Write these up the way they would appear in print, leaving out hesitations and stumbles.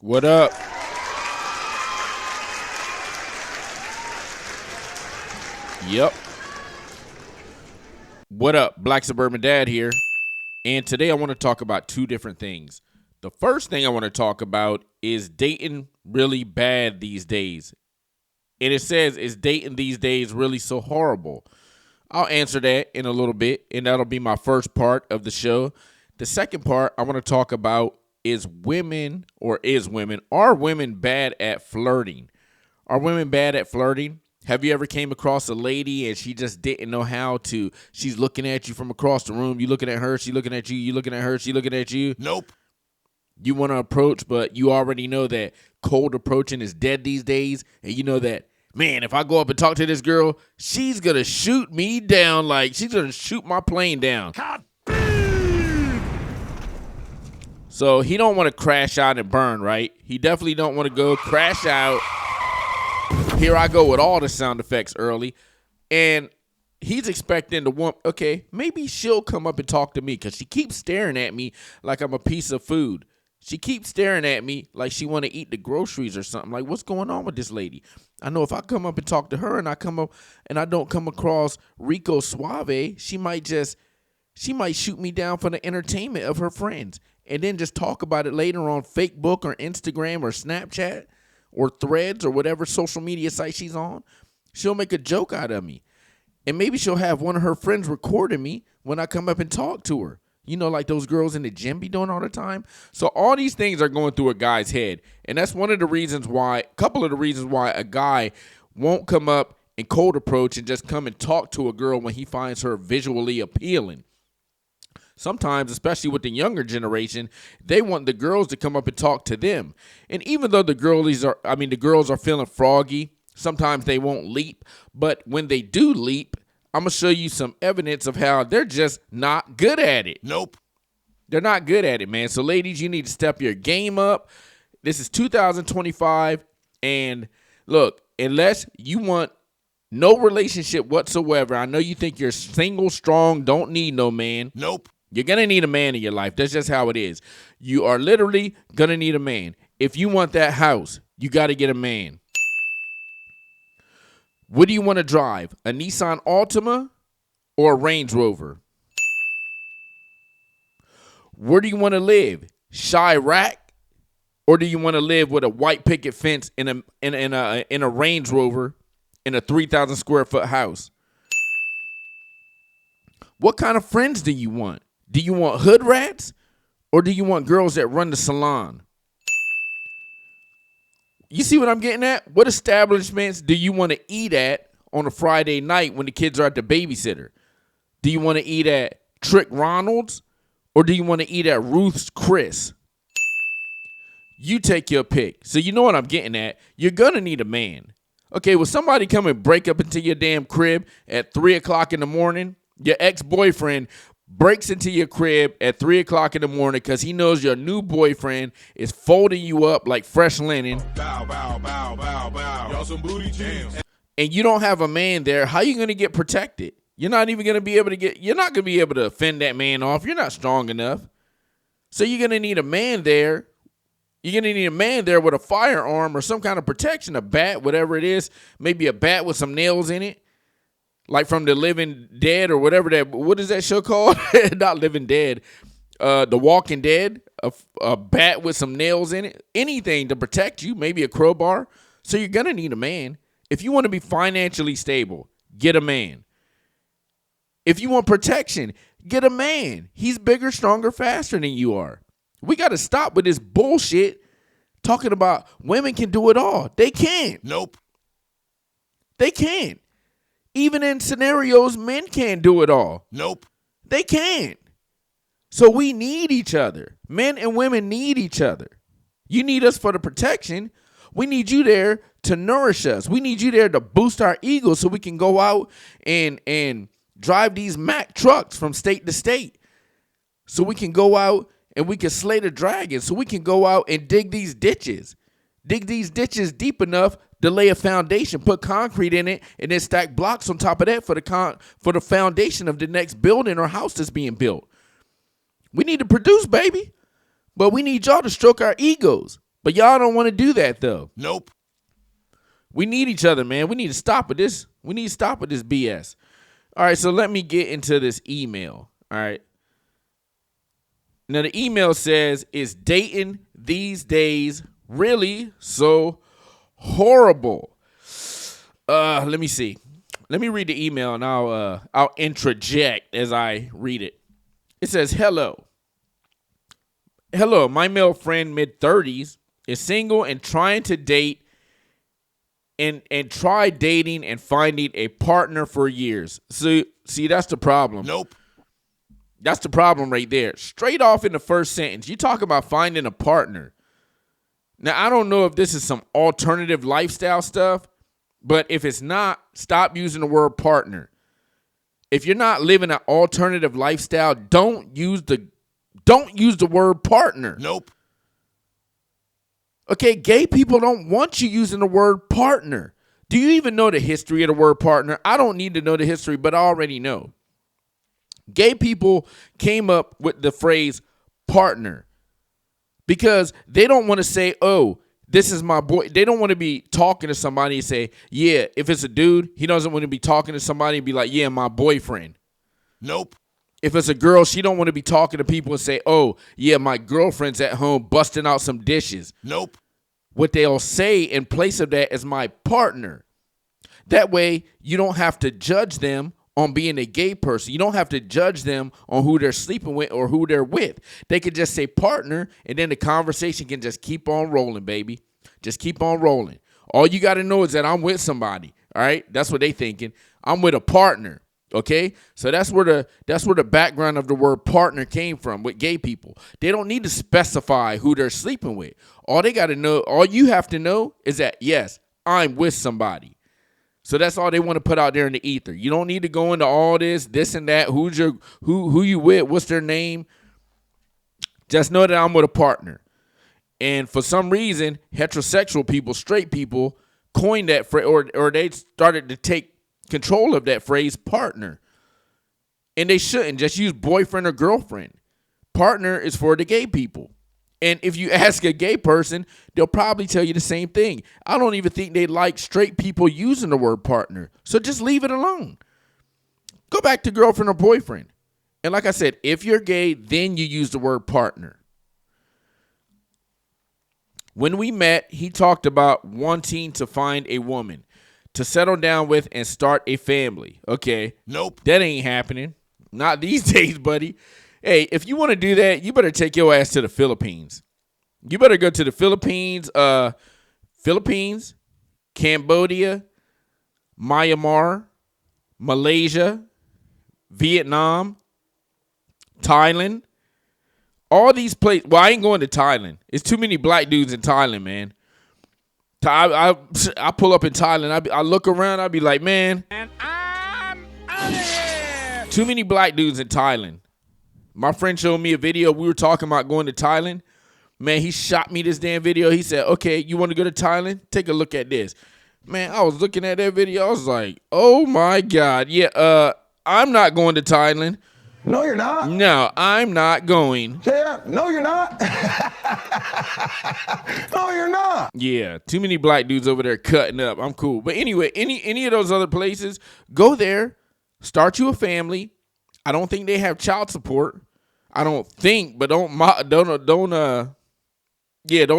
What up? Yep. What up? Black Suburban Dad here. And today I want to talk about two different things. The first thing I want to talk about is dating really bad these days. And it says, is dating these days really so horrible? I'll answer that in a little bit, and that'll be my first part of the show. The second part I want to talk about are women bad at flirting? Are women bad at flirting? Have you ever came across a lady and she just didn't know how to? She's looking at you from across the room. You looking at her. She looking at you. You looking at her. She looking at you. Nope. You want to approach, but you already know that cold approaching is dead these days. And you know that, man, if I go up and talk to this girl, she's going to shoot me down. Like, she's going to shoot my plane down. So he don't want to crash out and burn, right? He definitely don't want to go crash out. Here I go with all the sound effects early. And he's expecting the woman, okay, maybe she'll come up and talk to me because she keeps staring at me like I'm a piece of food. She keeps staring at me like she want to eat the groceries or something. Like, what's going on with this lady? I know if I come up and talk to her and I come up and I don't come across Rico Suave, she might shoot me down for the entertainment of her friends and then just talk about it later on Facebook or Instagram or Snapchat or Threads or whatever social media site she's on. She'll make a joke out of me. And maybe she'll have one of her friends recording me when I come up and talk to her. You know, like those girls in the gym be doing all the time. So all these things are going through a guy's head. And that's a couple of the reasons why a guy won't come up and cold approach and just come and talk to a girl when he finds her visually appealing. Sometimes, especially with the younger generation, they want the girls to come up and talk to them. And even though the girls are feeling froggy, sometimes they won't leap. But when they do leap, I'm going to show you some evidence of how they're just not good at it. Nope. They're not good at it, man. So, ladies, you need to step your game up. This is 2025. And look, unless you want no relationship whatsoever, I know you think you're single, strong, don't need no man. Nope. You're going to need a man in your life. That's just how it is. You are literally going to need a man. If you want that house, you got to get a man. What do you want to drive? A Nissan Altima or a Range Rover? Where do you want to live? Chirac? Or do you want to live with a white picket fence in a Range Rover in a 3,000 square foot house? What kind of friends do you want? Do you want hood rats or do you want girls that run the salon? You see what I'm getting at? What establishments do you want to eat at on a Friday night when the kids are at the babysitter? Do you want to eat at Trick Ronald's or do you want to eat at Ruth's Chris? You take your pick. So you know what I'm getting at. You're going to need a man. Okay, will somebody come and break up into your damn crib at 3 o'clock in the morning? Your ex-boyfriend breaks into your crib at 3 o'clock in the morning because he knows your new boyfriend is folding you up like fresh linen. Bow, bow, bow, bow, bow. Y'all some booty jams. And you don't have a man there. How are you going to get protected? You're not going to be able to fend that man off. You're not strong enough. So you're going to need a man there. You're going to need a man there with a firearm or some kind of protection, a bat, whatever it is. Maybe a bat with some nails in it. Like from The Living Dead or whatever what is that show called? Not Living Dead. The Walking Dead. A bat with some nails in it. Anything to protect you. Maybe a crowbar. So you're going to need a man. If you want to be financially stable, get a man. If you want protection, get a man. He's bigger, stronger, faster than you are. We got to stop with this bullshit talking about women can do it all. They can't. Nope. They can't. Even in scenarios, men can't do it all. Nope. They can't. So we need each other. Men and women need each other. You need us for the protection. We need you there to nourish us. We need you there to boost our ego so we can go out and drive these Mack trucks from state to state. So we can go out and we can slay the dragon. So we can go out and dig these ditches. Dig these ditches deep enough to lay a foundation, put concrete in it, and then stack blocks on top of that for the foundation of the next building or house that's being built. We need to produce, baby. But we need y'all to stroke our egos. But y'all don't want to do that, though. Nope. We need each other, man. We need to stop with this. We need to stop with this BS. All right, so let me get into this email. All right. Now, the email says, is dating these days really so horrible? Let me see. Let me read the email, and I'll interject as I read it. It says, hello. Hello, my male friend, mid-30s, is single and trying to date and try dating and finding a partner for years. So, see, that's the problem. Nope. That's the problem right there. Straight off in the first sentence, you talk about finding a partner. Now, I don't know if this is some alternative lifestyle stuff, but if it's not, stop using the word partner. If you're not living an alternative lifestyle, don't use the word partner. Nope. Okay, gay people don't want you using the word partner. Do you even know the history of the word partner? I don't need to know the history, but I already know. Gay people came up with the phrase partner because they don't want to say, oh, this is my boy. They don't want to be talking to somebody and say, yeah, if it's a dude, he doesn't want to be talking to somebody and be like, yeah, my boyfriend. Nope. If it's a girl, she don't want to be talking to people and say, oh, yeah, my girlfriend's at home busting out some dishes. Nope. What they'll say in place of that is my partner. That way, you don't have to judge them on being a gay person. You don't have to judge them on who they're sleeping with or who they're with. They could just say partner, and then the conversation can just keep on rolling, baby. Just keep on rolling. All you got to know is that I'm with somebody, all right? That's what they thinking. I'm with a partner, okay? So that's where the background of the word partner came from with gay people. They don't need to specify who they're sleeping with. All they got to know, all you have to know is that, yes, I'm with somebody. So that's all they want to put out there in the ether. You don't need to go into all this and that. Who you with? What's their name? Just know that I'm with a partner. And for some reason, heterosexual people, straight people, coined that phrase, or they started to take control of that phrase, partner. And they shouldn't just use boyfriend or girlfriend. Partner is for the gay people. And if you ask a gay person, they'll probably tell you the same thing. I don't even think they like straight people using the word partner. So just leave it alone. Go back to girlfriend or boyfriend. And like I said, if you're gay, then you use the word partner. When we met, he talked about wanting to find a woman to settle down with and start a family. Okay. Nope. That ain't happening. Not these days, buddy. Hey, if you want to do that, you better take your ass to the Philippines. You better go to the Philippines, Cambodia, Myanmar, Malaysia, Vietnam, Thailand. All these places. Well, I ain't going to Thailand. It's too many black dudes in Thailand, man. I pull up in Thailand. I look around. I be like, man. And I'm out of here. Too many black dudes in Thailand. My friend showed me a video. We were talking about going to Thailand. Man, he shot me this damn video. He said, okay, you want to go to Thailand? Take a look at this. Man, I was looking at that video. I was like, oh, my God. Yeah, I'm not going to Thailand. No, you're not. No, I'm not going. Yeah, no, you're not. No, you're not. Yeah, too many black dudes over there cutting up. I'm cool. But anyway, any of those other places, go there, start you a family. I don't think they have child support. I don't think, but don't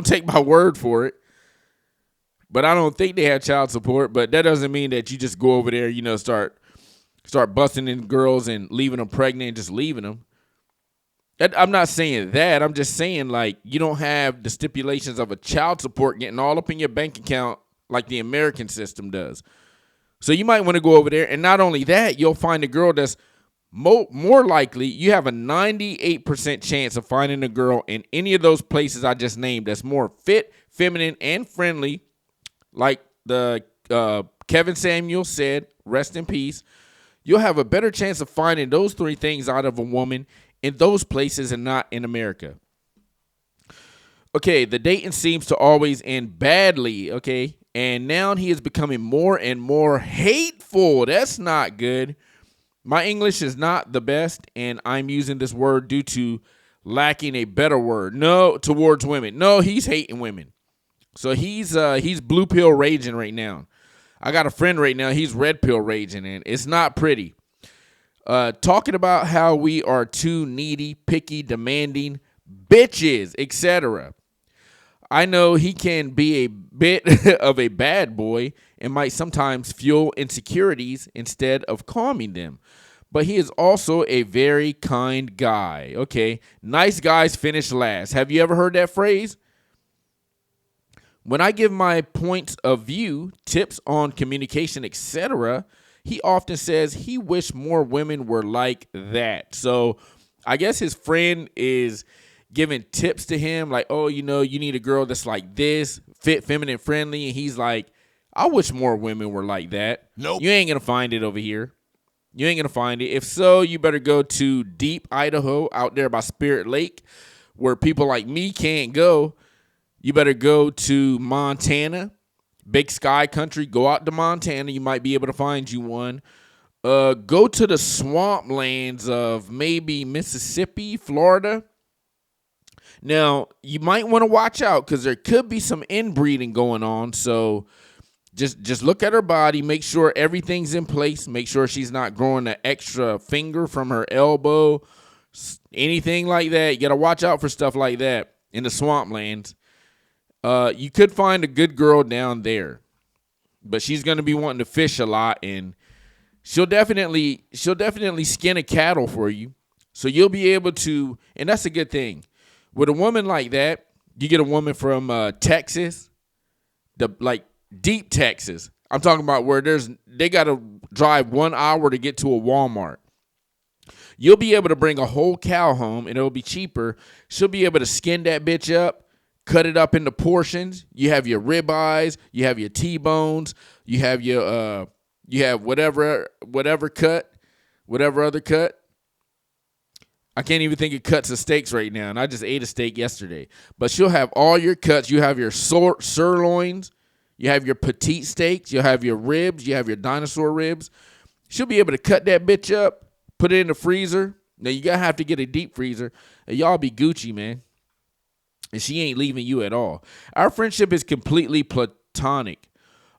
take my word for it. But I don't think they have child support. But that doesn't mean that you just go over there, start busting in girls and leaving them pregnant and just leaving them. I'm not saying that. I'm just saying, like, you don't have the stipulations of a child support getting all up in your bank account like the American system does. So you might want to go over there. And not only that, you'll find a girl that's more likely, you have a 98% chance of finding a girl in any of those places I just named that's more fit, feminine, and friendly. Like the Kevin Samuel said, rest in peace. You'll have a better chance of finding those three things out of a woman in those places and not in America. Okay, the dating seems to always end badly, okay? And now he is becoming more and more hateful. That's not good. My English is not the best, and I'm using this word due to lacking a better word. No, towards women. No, he's hating women. So he's blue pill raging right now. I got a friend right now, he's red pill raging, and it's not pretty. Talking about how we are too needy, picky, demanding, bitches, etc. I know he can be a bit of a bad boy and might sometimes fuel insecurities instead of calming them. But he is also a very kind guy. Okay, nice guys finish last. Have you ever heard that phrase? When I give my points of view, tips on communication, etc., he often says he wished more women were like that. So I guess his friend is giving tips to him like, oh, you need a girl that's like this, fit, feminine, friendly. And he's like, I wish more women were like that. Nope. You ain't going to find it over here. You ain't going to find it. If so, you better go to deep Idaho out there by Spirit Lake where people like me can't go. You better go to Montana, Big Sky Country. Go out to Montana. You might be able to find you one. Go to the swamplands of maybe Mississippi, Florida. Now, you might want to watch out because there could be some inbreeding going on. So just look at her body. Make sure everything's in place. Make sure she's not growing an extra finger from her elbow. Anything like that. You got to watch out for stuff like that in the swamplands. You could find a good girl down there, but she's going to be wanting to fish a lot, and she'll definitely skin a cattle for you. So you'll be able to, and that's a good thing. With a woman like that, you get a woman from Texas, deep Texas. I'm talking about where they got to drive 1 hour to get to a Walmart. You'll be able to bring a whole cow home, and it'll be cheaper. She'll be able to skin that bitch up. Cut it up into portions. You have your ribeyes, you have your T-bones, you have whatever cut, whatever other cut. I can't even think of cuts of steaks right now, and I just ate a steak yesterday. But she'll have all your cuts. You have your sirloins, you have your petite steaks, you have your ribs, you have your dinosaur ribs. She'll be able to cut that bitch up, put it in the freezer. Now you gotta have to get a deep freezer, and y'all be Gucci, man. And she ain't leaving you at all. Our friendship is completely platonic.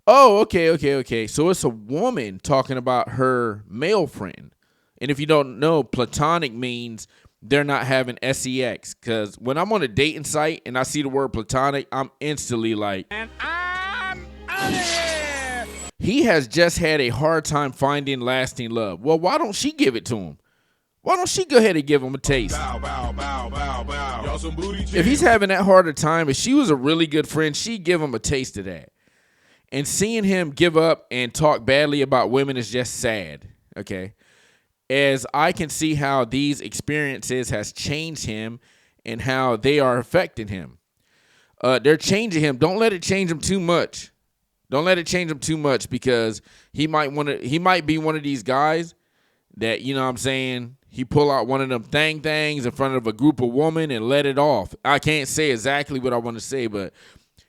Oh, okay. So it's a woman talking about her male friend. And if you don't know, platonic means they're not having sex. Because when I'm on a dating site and I see the word platonic, I'm instantly like, and I'm out of here. He has just had a hard time finding lasting love. Well, why don't she give it to him? Why don't she go ahead and give him a taste? Bow, bow, bow, bow, bow. Y'all some booty If he's having that harder time, if she was a really good friend, she'd give him a taste of that. And seeing him give up and talk badly about women is just sad, okay? As I can see how these experiences has changed him and how they are affecting him. They're changing him. Don't let it change him too much. Don't let it change him too much because he might be one of these guys that, you know what I'm saying, he pull out one of them things in front of a group of women and let it off. I can't say exactly what I want to say, but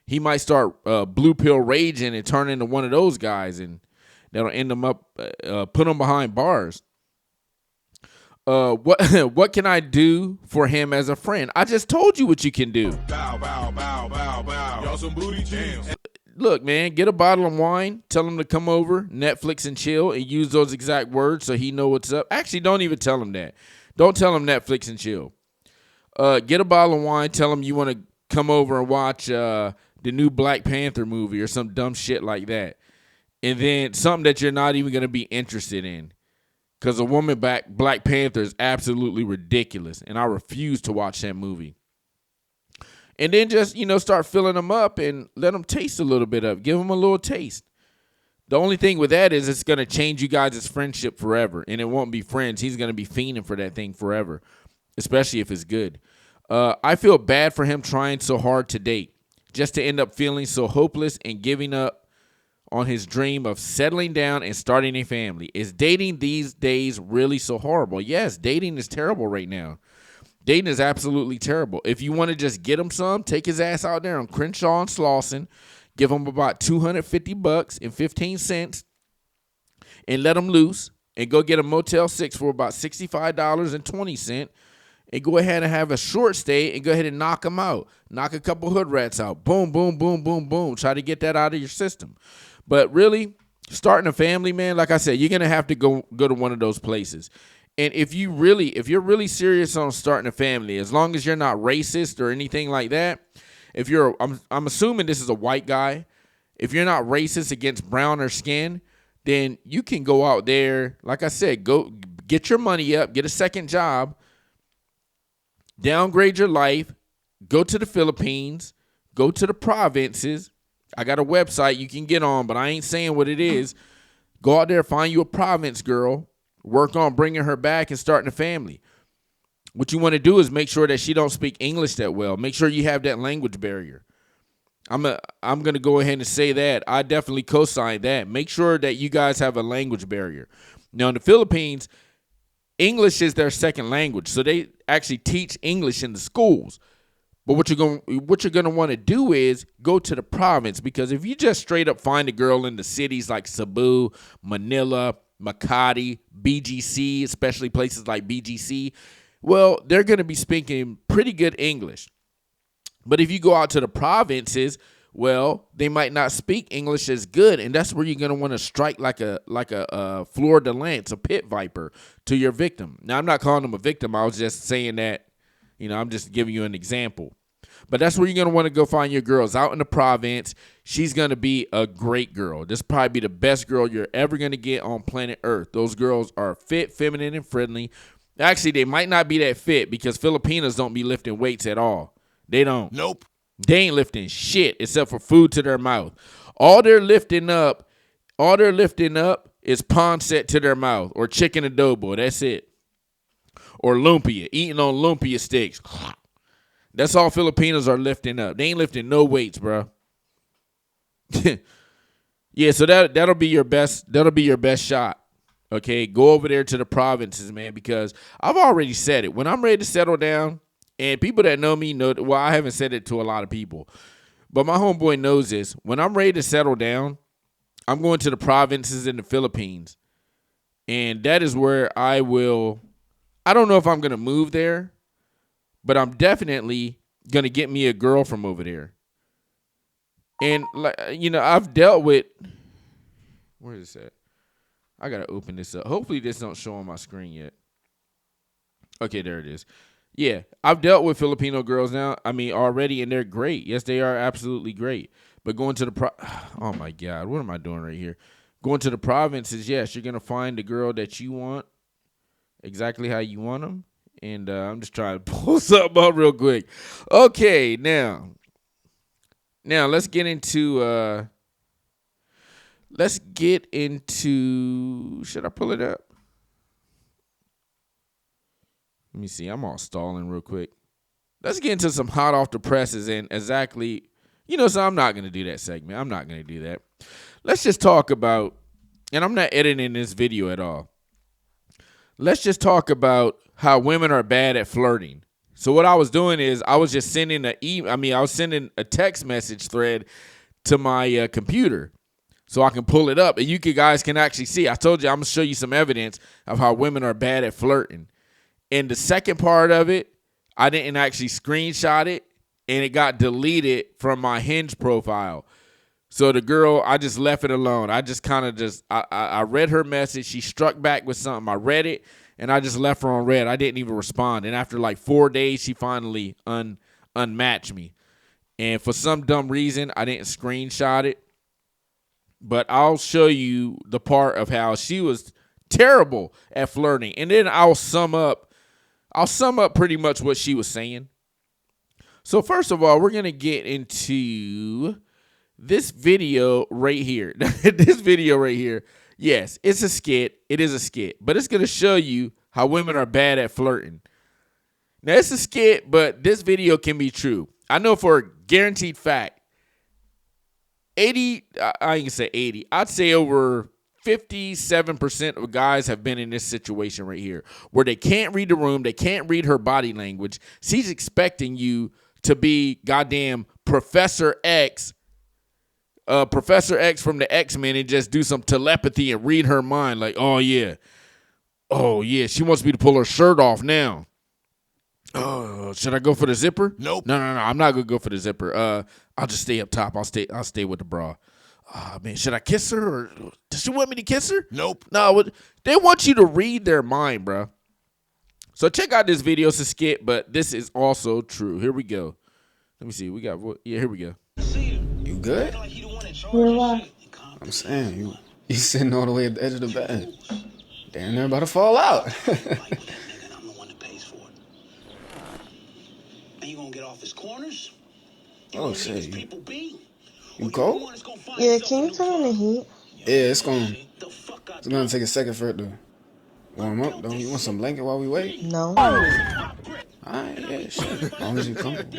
he might start blue pill raging and turn into one of those guys, and that'll end him up, put him behind bars. What can I do for him as a friend? I just told you what you can do. Bow, bow, bow, bow, bow. Y'all some booty jams. Look, man, get a bottle of wine, tell him to come over, Netflix and chill, and use those exact words so he know what's up. Actually, don't even tell him that. Don't tell him Netflix and chill. Get a bottle of wine, tell him you want to come over and watch the new Black Panther movie or some dumb shit like that. And then something that you're not even going to be interested in. Because a woman Black Panther is absolutely ridiculous, and I refuse to watch that movie. And then just, start filling them up and let them taste a little bit of it. Give them a little taste. The only thing with that is it's going to change you guys' friendship forever. And it won't be friends. He's going to be fiending for that thing forever, especially if it's good. I feel bad for him trying so hard to date, just to end up feeling so hopeless and giving up on his dream of settling down and starting a family. Is dating these days really so horrible? Yes, dating is terrible right now. Dating is absolutely terrible. If you want to just get him some, take his ass out there on Crenshaw and Slauson, give him about $250 and 15 cents, and let him loose, and go get a Motel 6 for about $65.20, and go ahead and have a short stay and go ahead and knock them out. Knock a couple hood rats out. Boom, boom, boom, boom, boom. Try to get that out of your system. But really, starting a family, man, like I said, you're going to have to go to one of those places. And if you're really serious on starting a family, as long as you're not racist or anything like that, I'm assuming this is a white guy. If you're not racist against browner skin, then you can go out there, like I said, go get your money up, get a second job, downgrade your life, go to the Philippines, go to the provinces. I got a website you can get on, but I ain't saying what it is. Go out there, find you a province girl, work on bringing her back and starting a family. What you want to do is make sure that she don't speak English that well. Make sure you have that language barrier. I'm going to go ahead and say that. I definitely co-sign that. Make sure that you guys have a language barrier. Now, in the Philippines, English is their second language, so they actually teach English in the schools. But what you're going to want to do is go to the province, because if you just straight up find a girl in the cities like Cebu, Manila, Makati, BGC, especially places like BGC, well, they're going to be speaking pretty good English. But if you go out to the provinces, well, they might not speak English as good, and that's where you're going to want to strike like a fleur de lance, a pit viper to your victim. Now, I'm not calling them a victim. I was just saying that, I'm just giving you an example. But that's where you're going to want to go find your girls out in the province. She's going to be a great girl. This probably be the best girl you're ever going to get on planet Earth. Those girls are fit, feminine, and friendly. Actually, they might not be that fit because Filipinas don't be lifting weights at all. They don't. Nope. They ain't lifting shit except for food to their mouth. All they're lifting up is pancit to their mouth or chicken adobo. That's it. Or lumpia, eating on lumpia sticks. That's all Filipinos are lifting up. They ain't lifting no weights, bro. Yeah, so that'll be your best. That'll be your best shot. Okay, go over there to the provinces, man, because I've already said it. When I'm ready to settle down, and people that know me know, well, I haven't said it to a lot of people, but my homeboy knows this. When I'm ready to settle down, I'm going to the provinces in the Philippines, and that is where I don't know if I'm going to move there, but I'm definitely going to get me a girl from over there. And, I've dealt with, where is this at? I got to open this up. Hopefully this don't show on my screen yet. Okay, there it is. Yeah, I've dealt with Filipino girls now. Already, and they're great. Yes, they are absolutely great. But going to oh my God, what am I doing right here? Going to the provinces, yes, you're going to find the girl that you want exactly how you want them. And I'm just trying to pull something up real quick. Okay, now let's get into, should I pull it up? Let me see. I'm all stalling real quick. Let's get into some hot off the presses and exactly, so I'm not going to do that segment. I'm not going to do that. Let's just talk about, and I'm not editing this video at all. Let's just talk about how women are bad at flirting. So what I was doing is I was just sending I was sending a text message thread to my computer so I can pull it up and you guys can actually see. I told you I'm going to show you some evidence of how women are bad at flirting. And the second part of it, I didn't actually screenshot it, and it got deleted from my Hinge profile. So the girl, I just left it alone. I just kind of I read her message. She struck back with something. I read it, and I just left her on red. I didn't even respond. And after like 4 days, she finally unmatched me. And for some dumb reason, I didn't screenshot it. But I'll show you the part of how she was terrible at flirting. And then I'll sum up pretty much what she was saying. So first of all, we're going to get into this video right here. This video right here. Yes, it's a skit. It is a skit. But it's going to show you how women are bad at flirting. Now, it's a skit, but this video can be true. I know for a guaranteed fact, 80, I ain't going to say 80. I'd say over 57% of guys have been in this situation right here where they can't read the room. They can't read her body language. She's expecting you to be goddamn Professor X from the X-Men and just do some telepathy and read her mind like, oh yeah, she wants me to pull her shirt off now. Oh, should I go for the zipper? Nope. No. I'm not gonna go for the zipper. I'll just stay up top. I'll stay with the bra. Man, should I kiss her or does she want me to kiss her? Nope. No, they want you to read their mind, bro. So check out this video. It's a skit, but this is also true. Here we go. Let me see. We got what? Yeah, here we go. You good? Why? I'm saying you sitting all the way at the edge of the bed. Damn, they're about to fall out. I'm the one that pays for it. And you gonna get off his corners? Oh shit, People be? you cold? Yeah, can you turn on the heat? Yeah, it's gonna take a second for it to warm up. Don't you want some blanket while we wait? No. Alright, yeah, shit. As long as you comfortable.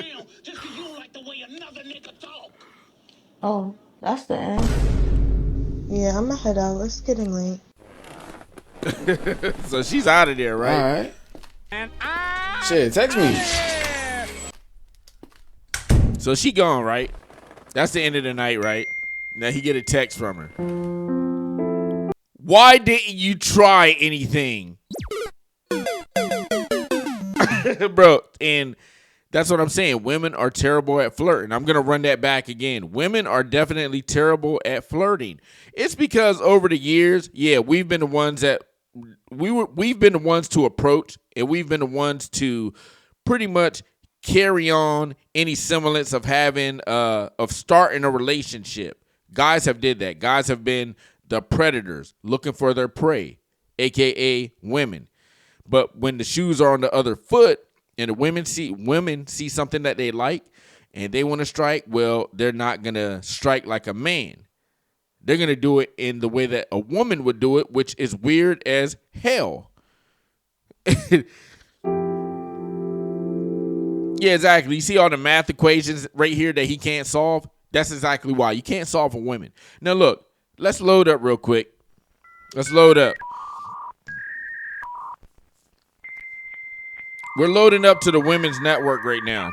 Oh, that's the end. Yeah, I'ma head out. It's getting late. So she's out of there, right? Alright. Shit, text me. So she gone, right? That's the end of the night, right? Now he get a text from her. Why didn't you try anything? Bro, and that's what I'm saying. Women are terrible at flirting. I'm going to run that back again. Women are definitely terrible at flirting. It's because over the years, yeah, we've been the ones that we've been the ones to approach, and we've been the ones to pretty much carry on any semblance of having of starting a relationship. Guys have did that. Guys have been the predators looking for their prey, aka women. But when the shoes are on the other foot and the women see something that they like and they want to strike, well, they're not going to strike like a man. They're going to do it in the way that a woman would do it, which is weird as hell. Yeah, exactly. You see all the math equations right here that he can't solve? That's exactly why. You can't solve for women. Now, look, let's load up real quick. Let's load up. We're loading up to the Women's Network right now.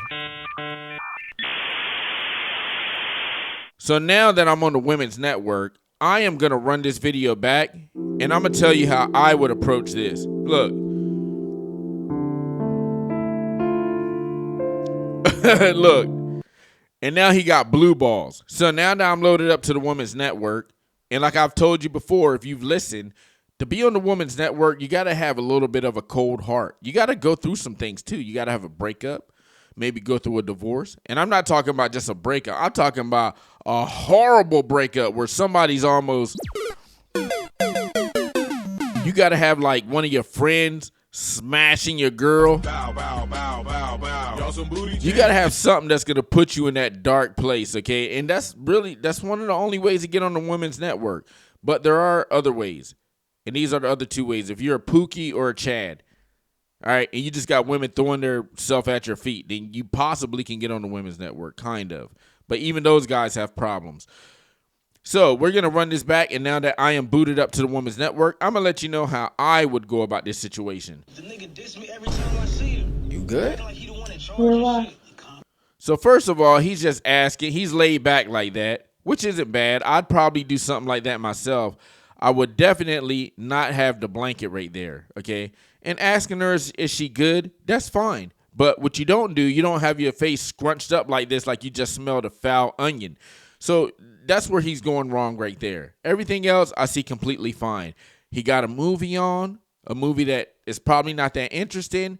So now that I'm on the Women's Network, I am going to run this video back, and I'm going to tell you how I would approach this. Look. Look. And now he got blue balls. So now that I'm loaded up to the Women's Network, and like I've told you before, if you've listened, to be on the Women's Network, you got to have a little bit of a cold heart. You got to go through some things, too. You got to have a breakup, maybe go through a divorce. And I'm not talking about just a breakup. I'm talking about a horrible breakup where somebody's almost... You got to have, like, one of your friends smashing your girl. Bow, bow, bow, bow, bow. Y'all some booty You got to have something that's going to put you in that dark place, okay? And that's one of the only ways to get on the Women's Network. But there are other ways. And these are the other two ways. If you're a Pookie or a Chad, all right, and you just got women throwing their self at your feet, then you possibly can get on the Women's Network, kind of. But even those guys have problems. So we're going to run this back, and now that I am booted up to the Women's Network, I'm going to let you know how I would go about this situation. The nigga diss me every time I see him. You good? Like he the one in charge Why? of shit. So first of all, he's just asking. He's laid back like that, which isn't bad. I'd probably do something like that myself. I would definitely not have the blanket right there, okay? And asking her, is she good? That's fine. But what you don't do, you don't have your face scrunched up like this like you just smelled a foul onion. So that's where he's going wrong right there. Everything else I see completely fine. He got a movie on, a movie that is probably not that interesting.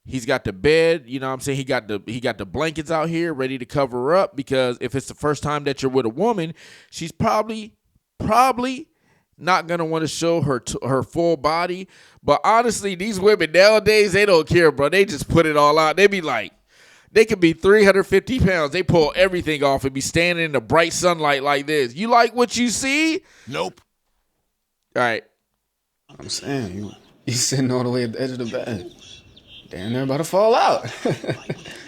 He's got the bed, you know what I'm saying? He got the blankets out here ready to cover her up because if it's the first time that you're with a woman, she's probably not going to want to show her full body. But honestly, these women nowadays, they don't care, bro. They just put it all out. They be like, they could be 350 pounds. They pull everything off and be standing in the bright sunlight like this. You like what you see? Nope. All right. I'm saying you sitting all the way at the edge of the bed. Damn, they're about to fall out.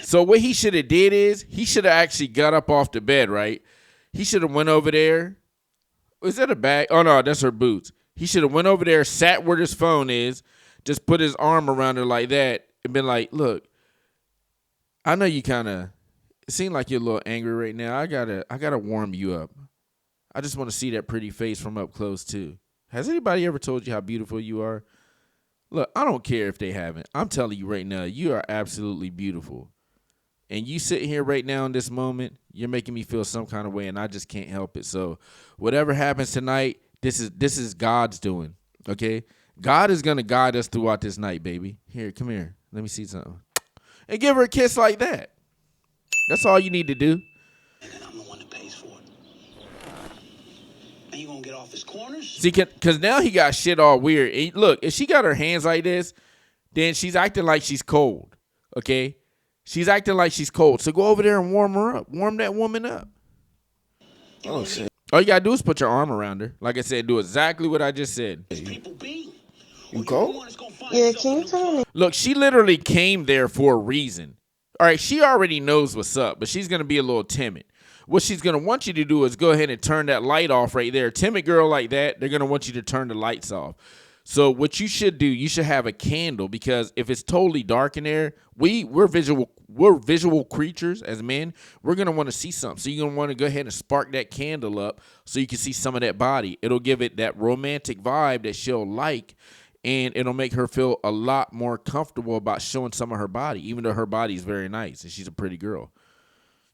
So what he should have did is he should have actually got up off the bed, right? He should have went over there. Is that a bag? Oh, no, that's her boots. He should have went over there, sat where his phone is, just put his arm around her like that and been like, look, I know you kind of seem like you're a little angry right now. I gotta warm you up. I just want to see that pretty face from up close, too. Has anybody ever told you how beautiful you are? Look, I don't care if they haven't. I'm telling you right now, you are absolutely beautiful. And you sitting here right now in this moment, you're making me feel some kind of way, and I just can't help it. So whatever happens tonight, this is God's doing, okay? God is going to guide us throughout this night, baby. Here, come here. Let me see something. And give her a kiss like that. That's all you need to do. And I'm the one that pays for it. And you gonna get off his corners? See, because now he got shit all weird. And look, if she got her hands like this, then she's acting like she's cold, okay? She's acting like she's cold. So go over there and warm her up. Warm that woman up. Oh, shit. All you got to do is put your arm around her. Like I said, do exactly what I just said. You cold? Yeah, can you turn on the Look, she literally came there for a reason. All right, she already knows what's up, but she's going to be a little timid. What she's going to want you to do is go ahead and turn that light off right there. A timid girl like that, they're going to want you to turn the lights off. So what you should do, you should have a candle, because if it's totally dark in there, we're visual creatures as men. We're going to want to see something. So you're going to want to go ahead and spark that candle up so you can see some of that body. It'll give it that romantic vibe that she'll like, and it'll make her feel a lot more comfortable about showing some of her body, even though her body is very nice and she's a pretty girl.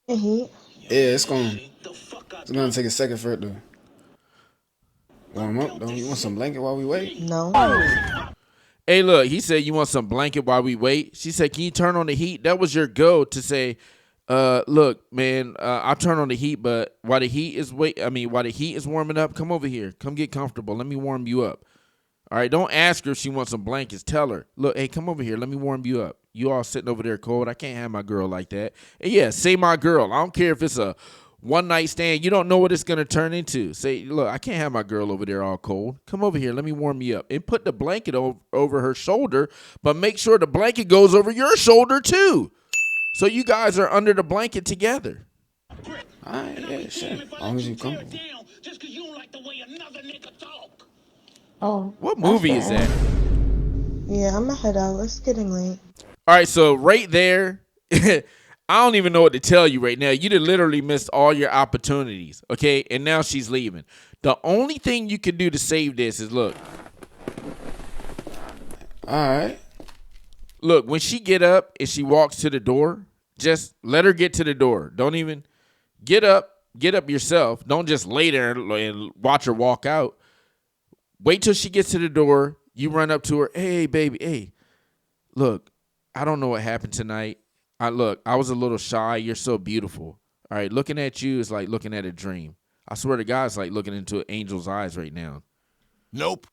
heat? Yeah, it's gonna take a second for it to warm up. Don't you want some blanket while we wait? No. Hey, look, he said, you want some blanket while we wait? She said, can you turn on the heat? That was your go to say, look, man, I'll turn on the heat, but while the heat is warming up, come over here. Come get comfortable. Let me warm you up. All right, don't ask her if she wants some blankets. Tell her, look, hey, come over here. Let me warm you up. You all sitting over there cold. I can't have my girl like that. And yeah, say my girl. I don't care if it's a one-night stand. You don't know what it's going to turn into. Say, look, I can't have my girl over there all cold. Come over here. Let me warm you up. And put the blanket over her shoulder, but make sure the blanket goes over your shoulder too. So you guys are under the blanket together. All right, yeah, shit. As long as you comfortable. Just because you don't like the way another nigga talk. Oh. What movie is that? Yeah, I'm gonna head out. It's getting late. All right, so right there, I don't even know what to tell you right now. You done literally missed all your opportunities, okay? And now she's leaving. The only thing you can do to save this is look. All right. Look, when she get up and she walks to the door, just let her get to the door. Don't even get up yourself. Don't just lay there and watch her walk out. Wait till she gets to the door. You run up to her. Hey, baby. Hey, look, I don't know what happened tonight. I was a little shy. You're so beautiful. All right, looking at you is like looking at a dream. I swear to God, it's like looking into an angel's eyes right now. Nope.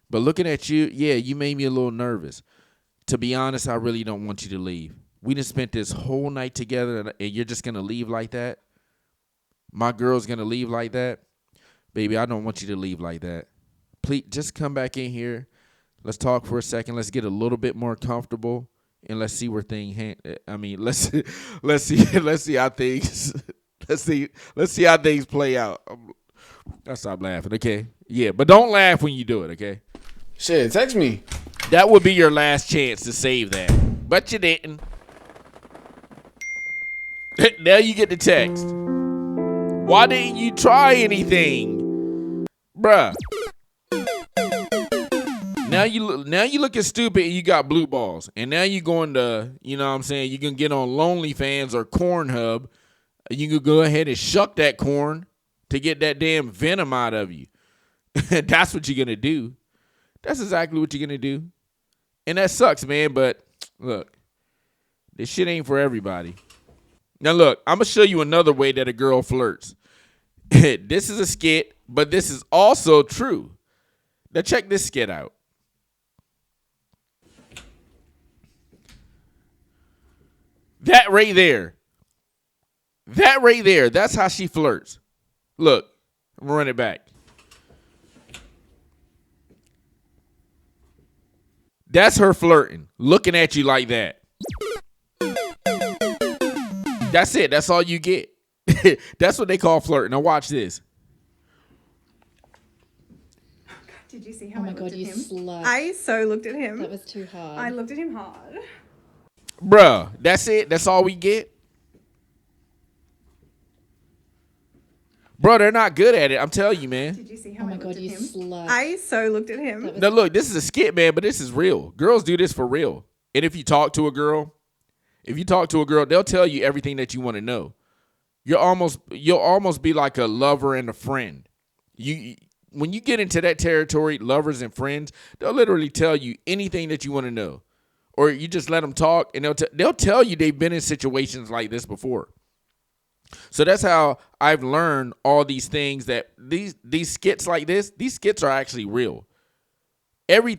But looking at you, yeah, you made me a little nervous. To be honest, I really don't want you to leave. We just spent this whole night together, and you're just going to leave like that? My girl's going to leave like that? Baby, I don't want you to leave like that. Please, just come back in here. Let's talk for a second. Let's get a little bit more comfortable, and let's see where let's see how things let's see how things play out. I'll stop laughing, okay? Yeah, but don't laugh when you do it, okay? Shit, text me. That would be your last chance to save that, but you didn't. Now you get the text. Why didn't you try anything, bruh? Now you looking stupid and you got blue balls. And now you going to, you know what I'm saying, you can get on LonelyFans or Cornhub. You can go ahead and shuck that corn to get that damn venom out of you. That's what you're going to do. That's exactly what you're going to do. And that sucks, man. But look, this shit ain't for everybody. Now look, I'm going to show you another way that a girl flirts. This is a skit, but this is also true. Now check this skit out. That right there, that's how she flirts. Look, I'm gonna run it back. That's her flirting, looking at you like that. That's it. That's all you get. That's what they call flirting. Now watch this. Did you see how Oh my I god, looked at you him? slut. I so looked at him. That was too hard. I looked at him hard. Bruh, that's it. That's all we get. Bro, they're not good at it. I'm telling you, man. Did you see how Oh my I god, looked at you him? slut. I so looked at him. Now, look, this is a skit, man, but this is real. Girls do this for real. And if you talk to a girl, they'll tell you everything that you want to know. You'll almost be like a lover and a friend. When you get into that territory, lovers and friends, they'll literally tell you anything that you want to know. Or you just let them talk, and they'll tell you they've been in situations like this before. So that's how I've learned all these things, that these skits like this, these skits are actually real. Every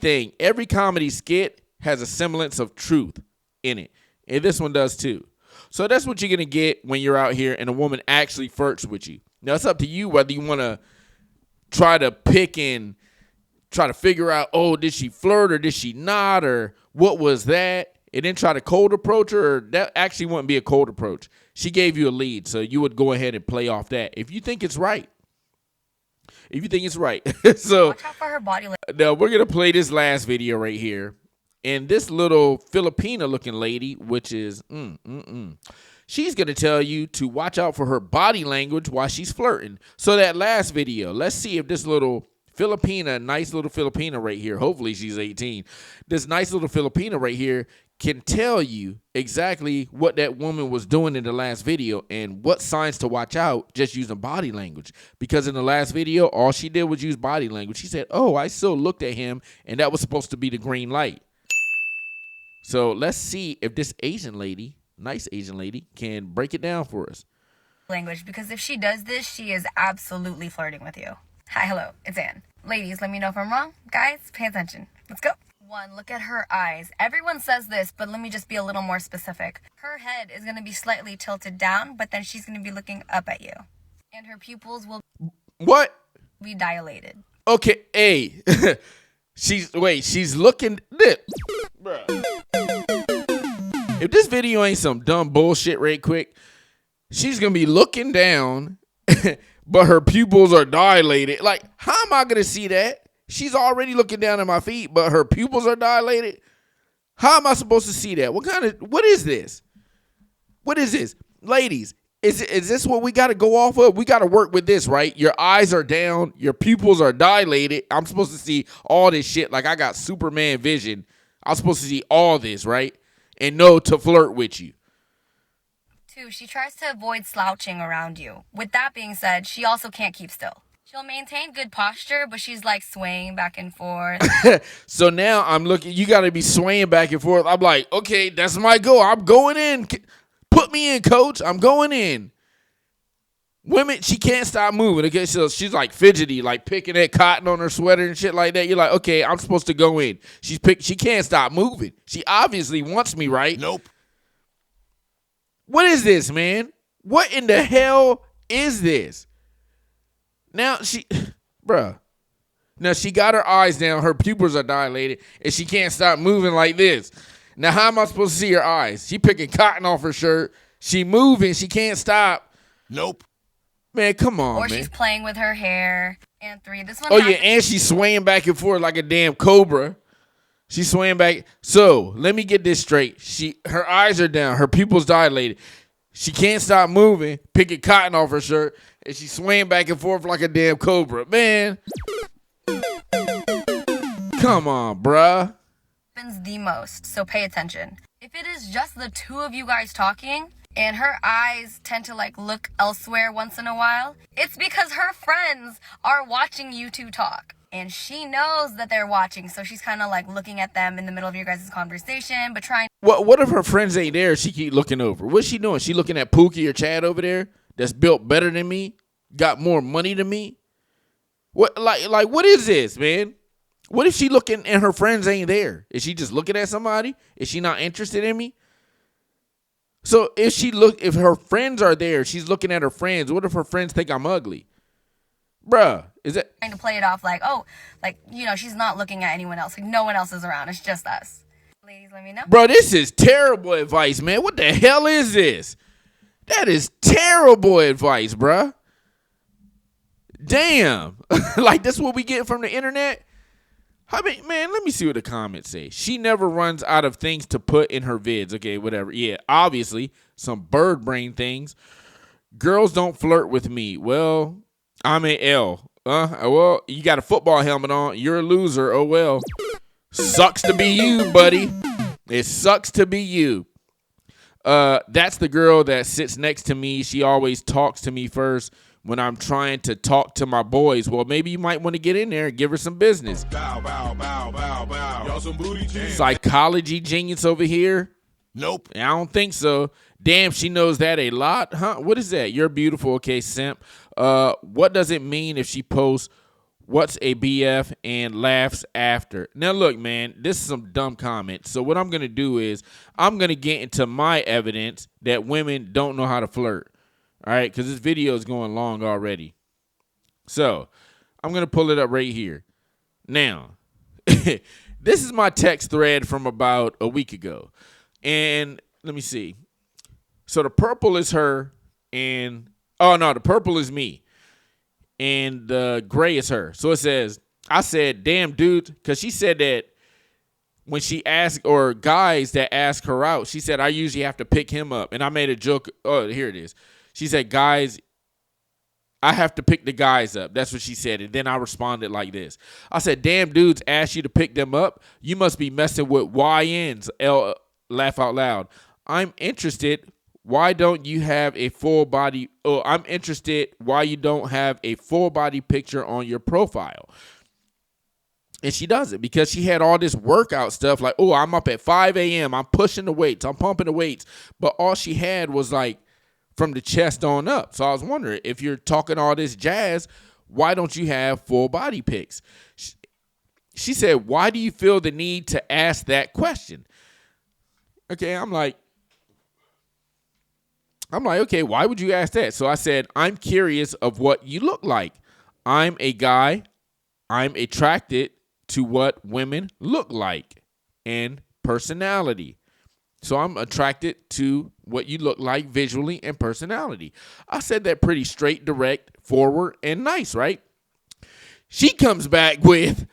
comedy skit has a semblance of truth in it. And this one does too. So that's what you're going to get when you're out here and a woman actually flirts with you. Now, it's up to you whether you want to try to pick and try to figure out, oh, did she flirt or did she not, or what was that? And then try to cold approach her, or that actually wouldn't be a cold approach. She gave you a lead, so you would go ahead and play off that if you think it's right. So watch out for her body language. now we're going to play this last video right here. And this little Filipina looking lady, which is, she's going to tell you to watch out for her body language while she's flirting. So that last video, let's see if this little Filipina, nice little Filipina right here, hopefully she's 18, this nice little Filipina right here can tell you exactly what that woman was doing in the last video and what signs to watch out just using body language. Because in the last video, all she did was use body language. She said, oh, I still looked at him, and that was supposed to be the green light. So let's see if this Asian lady, nice Asian lady, can break it down for us. Language, because if she does this, she is absolutely flirting with you. Hi, hello, it's Ann. Ladies, let me know if I'm wrong. Guys, pay attention. Let's go. 1, look at her eyes. Everyone says this, but let me just be a little more specific. Her head is going to be slightly tilted down, but then she's going to be looking up at you. And her pupils will be dilated. Okay, hey. she's looking this. Bruh. If this video ain't some dumb bullshit right quick, she's going to be looking down, but her pupils are dilated. Like, how am I going to see that? She's already looking down at my feet, but her pupils are dilated. How am I supposed to see that? What is this? What is this? Ladies, is this what we got to go off of? We got to work with this, right? Your eyes are down. Your pupils are dilated. I'm supposed to see all this shit like I got Superman vision. I'm supposed to see all this, right? And know to flirt with you. 2, she tries to avoid slouching around you. With that being said, she also can't keep still. She'll maintain good posture, but she's like swaying back and forth. So now I'm looking, you got to be swaying back and forth. I'm like, okay, that's my goal. I'm going in. Put me in, coach. I'm going in. Women, she can't stop moving. Okay, so she's like fidgety, like picking at cotton on her sweater and shit like that. You're like, okay, I'm supposed to go in. She can't stop moving. She obviously wants me, right? Nope. What is this, man? What in the hell is this? Now Now she got her eyes down, her pupils are dilated, and she can't stop moving like this. Now how am I supposed to see her eyes? She picking cotton off her shirt. She moving, she can't stop. Nope. Man, come on, Or man. she's playing with her hair. And 3, this one. Oh yeah, and she's swaying back and forth like a damn cobra. She's swaying back. So let me get this straight. Her eyes are down, her pupils dilated. She can't stop moving, picking cotton off her shirt, and she's swaying back and forth like a damn cobra. Man, come on, bruh. Happens the most, so pay attention. If it is just the 2 of you guys talking, and her eyes tend to like look elsewhere once in a while, it's because her friends are watching you 2 talk. And she knows that they're watching, so she's kind of like looking at them in the middle of your guys' conversation, but trying. What if her friends ain't there? She keep looking over. What's she doing? She looking at Pookie or Chad over there that's built better than me, got more money than me. What like what is this, man? What if she looking and her friends ain't there? Is she just looking at somebody? Is she not interested in me? So if her friends are there, she's looking at her friends. What if her friends think I'm ugly? Bruh, is it trying to play it off like, oh, like, you know, she's not looking at anyone else. Like, no one else is around. It's just us. Ladies, let me know. Bro, this is terrible advice, man. What the hell is this? That is terrible advice, bruh. Damn. Like, this what we get from the internet? I mean, man, let me see what the comments say. She never runs out of things to put in her vids. Okay, whatever. Yeah, obviously, some bird brain things. Girls don't flirt with me. Well, I'm an L. Well, you got a football helmet on. You're a loser. Oh, well. Sucks to be you, buddy. It sucks to be you. That's the girl that sits next to me. She always talks to me first when I'm trying to talk to my boys. Well, maybe you might want to get in there and give her some business. Bow, bow, bow, bow, bow. Y'all some booty jam. Psychology genius over here? Nope. I don't think so. Damn, she knows that a lot, huh? What is that? You're beautiful, okay, simp. What does it mean if she posts what's a BF and laughs after? Now, look, man, this is some dumb comments. So what I'm going to do is I'm going to get into my evidence that women don't know how to flirt, all right, because this video is going long already. So I'm going to pull it up right here. Now, this is my text thread from about a week ago. And let me see. So the purple is her and, oh, no, the purple is me. And the gray is her. So it says, I said, damn, dude, because she said that when she asked, or guys that ask her out, she said, I usually have to pick him up. And I made a joke. Oh, here it is. She said, guys, I have to pick the guys up. That's what she said. And then I responded like this. I said, damn, dudes ask you to pick them up. You must be messing with YNs. Laugh out loud. I'm interested. Why don't you have a full body? Oh, I'm interested why you don't have a full body picture on your profile. And she doesn't, because she had all this workout stuff like, oh, I'm up at 5 a.m. I'm pushing the weights. I'm pumping the weights. But all she had was like from the chest on up. So I was wondering, if you're talking all this jazz, why don't you have full body pics? She said, why do you feel the need to ask that question? Okay, I'm like, okay, why would you ask that? So I said, I'm curious of what you look like. I'm a guy. I'm attracted to what women look like and personality. So I'm attracted to what you look like visually and personality. I said that pretty straight, direct, forward, and nice, right? She comes back with,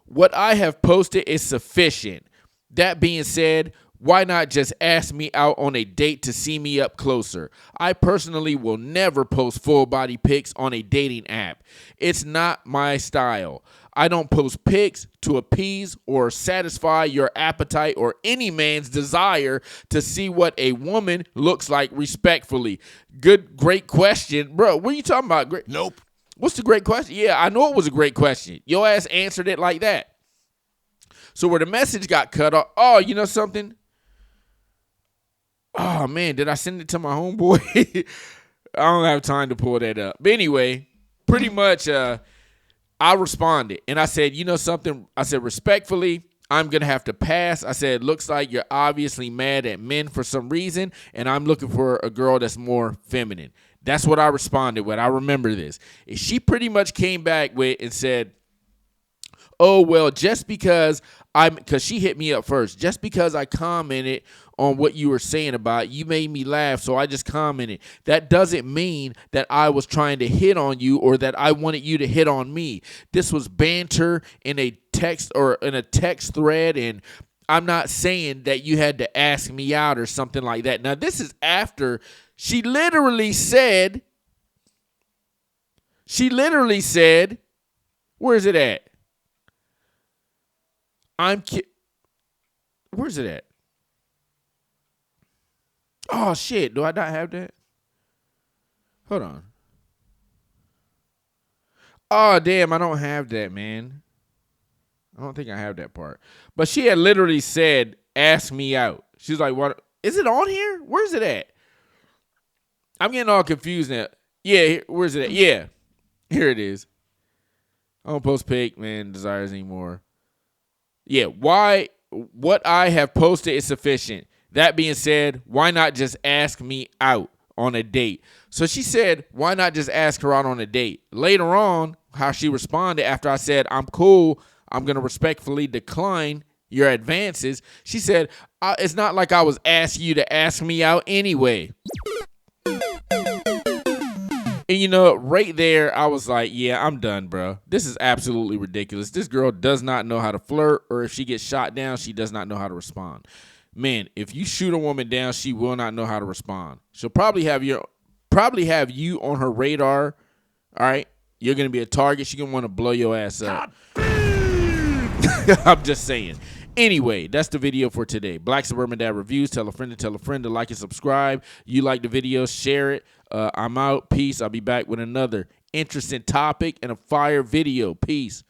what I have posted is sufficient. That being said, why not just ask me out on a date to see me up closer? I personally will never post full body pics on a dating app. It's not my style. I don't post pics to appease or satisfy your appetite or any man's desire to see what a woman looks like respectfully. Great question. Bro, what are you talking about? Great. Nope. What's the great question? Yeah, I know it was a great question. Your ass answered it like that. So where the message got cut off, oh, you know something? Oh, man, did I send it to my homeboy? I don't have time to pull that up. But anyway, pretty much I responded. And I said, you know something? I said, respectfully, I'm going to have to pass. I said, looks like you're obviously mad at men for some reason, and I'm looking for a girl that's more feminine. That's what I responded with. I remember this. And she pretty much came back with and said, oh, well, just because she hit me up first, just because I commented on what you were saying about, you made me laugh, so I just commented. That doesn't mean that I was trying to hit on you or that I wanted you to hit on me. This was banter in a text or in a text thread, and I'm not saying that you had to ask me out or something like that. Now, this is after she literally said, where's it at? Where's it at? Oh, shit. Do I not have that? Hold on. Oh, damn. I don't have that, man. I don't think I have that part. But she had literally said, ask me out. She's like, what? Is it on here? Where's it at? I'm getting all confused now. Yeah, where's it at? Yeah. Here it is. I don't post pic, man, desires anymore. Yeah, what I have posted is sufficient. That being said, why not just ask me out on a date? So she said, why not just ask her out on a date? Later on, how she responded after I said, I'm cool, I'm going to respectfully decline your advances. She said, it's not like I was asking you to ask me out anyway. And, you know, right there, I was like, yeah, I'm done, bro. This is absolutely ridiculous. This girl does not know how to flirt, or if she gets shot down, she does not know how to respond. Man, if you shoot a woman down, she will not know how to respond. She'll probably have you on her radar, All right? You're going to be a target. She's going to want to blow your ass up. I'm just saying. Anyway, that's the video for today. Black Suburban Dad Reviews. Tell a friend to like and subscribe. You like the video, share it. I'm out. Peace. I'll be back with another interesting topic and a fire video. Peace.